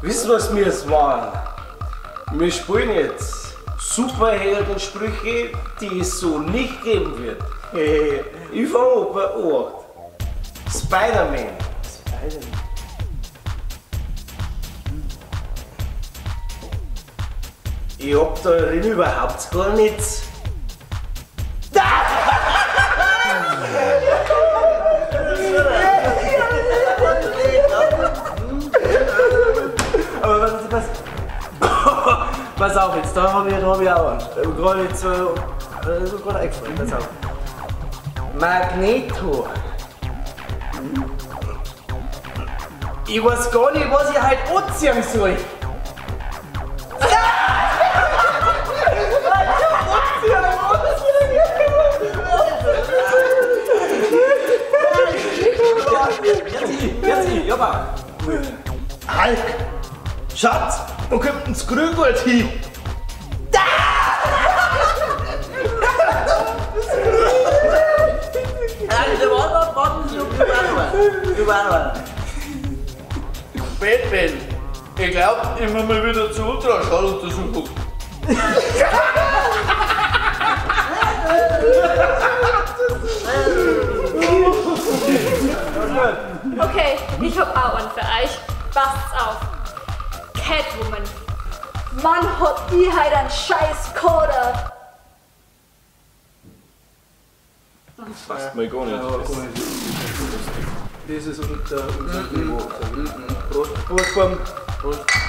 Wisst ihr, was wir es waren? Wir spielen jetzt Superheldensprüche, die es so nicht geben wird. Ich fange an bei 8. Spider-Man. Ich hab da drin überhaupt gar nichts. Aber pass auf jetzt, da hab ich auch einen. Gerade jetzt gerade eingefallen, pass auf. Magneto. Ich weiß gar nicht, was ich halt anziehen soll. Jetzt, ja, Hulk! Schatz! Wo kommt denn das Grüngold hin? warten Sie, überall. Batman! Ich glaub, ich muss mal wieder zur Ultraschalluntersuchung. Okay, ich hab auch einen für euch. Passt's auf. Catwoman. Mann, hat die halt einen scheiß Coder. Das passt mir gar nicht. Das ist unser Niveau. Prost, Prost.